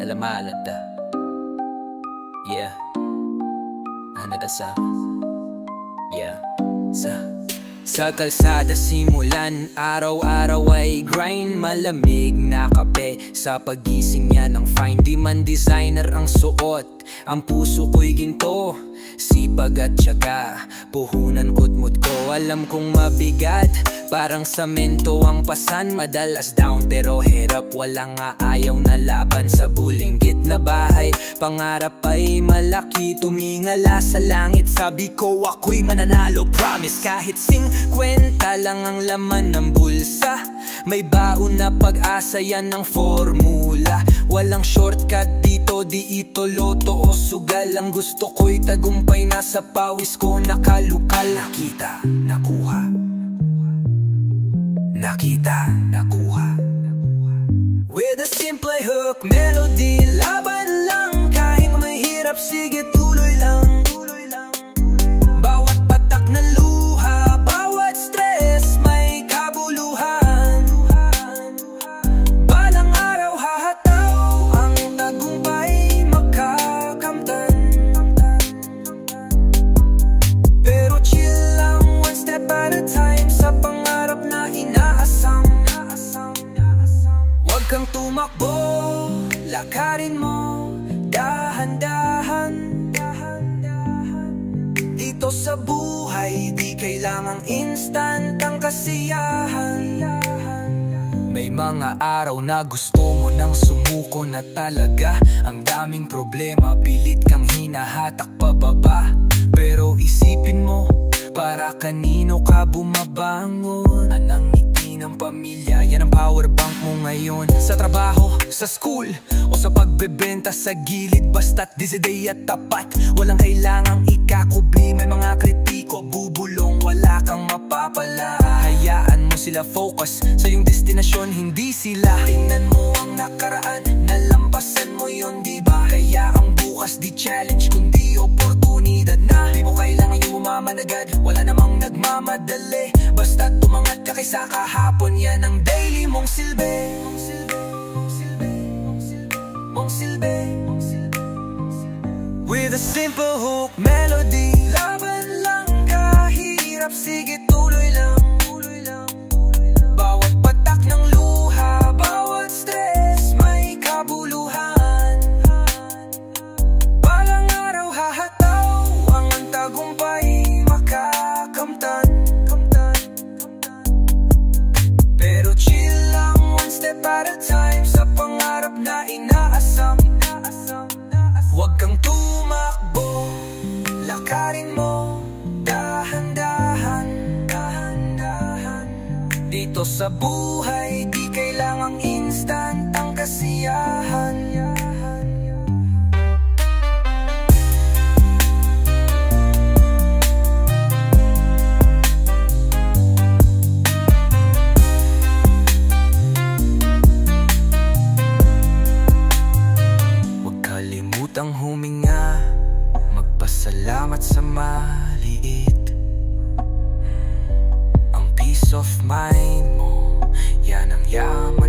Alamalada. Yeah. Hanada sa. Yeah. Sa kalsada simulan, araw-araw ay grind. Malamig na kape sa pagising niya ng fine. Di man designer ang suot, ang puso ko'y ginto. Sipag at tiyaga, puhunan kutmut ko. Alam kong mabigat, parang samento ang pasan. Madalas down pero hirap, walang ayaw na laban. Sa bulinggit na bahay, pangarap ay malaki. Tumingala sa langit, sabi ko ako'y mananalo. Promise kahit 50 lang ang laman ng bulsa, may baon na pag-asa, yan ang formula. Walang shortcut dito, di ito loto o sugal. Ang gusto ko'y tagumpay, nasa pawis ko nakalukal. Nakita, nakuha. Nakita, nakuha. With a simple hook, melody, laban lang. Kahit mahirap, sige tuloy lang. Bawat patak na luha, bawat stress, may kabuluhan. Balang araw hahataw, ang tagumpay makakamtan. Pero chill lang, one step at a time, sa pangarap na inaasam. Huwag kang tumakbo, lakarin mo, dahan-dahan. Dito sa buhay, di kailangang instant ang kasiyahan. May mga araw na gusto mo nang sumuko na talaga. Ang daming problema, pilit kang hinahatak pababa. Pero isipin mo, para kanino ka bumabangon? Anang ngiti ng pamilya, yan ang power bank mo ngayon. Sa trabaho, sa school, o sa pagbebenta sa gilid, basta't disiday at tapat. Walang kailangang ikakubli, may mga kritiko, bubulong, wala kang mapapala. Hayaan mo sila focus sa iyong destinasyon, hindi sila. Tingnan mo ang nakaraan, nalampasan mo yun, diba? Kaya ang bukas di challenge, kundi oportunidad na. Di mo kailangan yung umamanagad, wala namang nagmamadali. Basta tumangat ka kaysa kahapon, yan ang daily mong silbi. Mong silbi. With a simple hook, melody, laban lang, kahirap, sige tuloy lang. Bawat patak ng luha, bawat stress, may kabuluhan. Balang araw hahataw, ang tagumpay makakamtan. Pero chill lang, one step at a time, sa pangarap na inaasam. Huwag kang tumakbo, lakarin mo, dahan-dahan. Dito sa buhay, di kailangang instant ang kasiyahan. Huwag kalimutang huminga, magpasalamat sa maliit. Ang peace of mind mo, yan ang yaman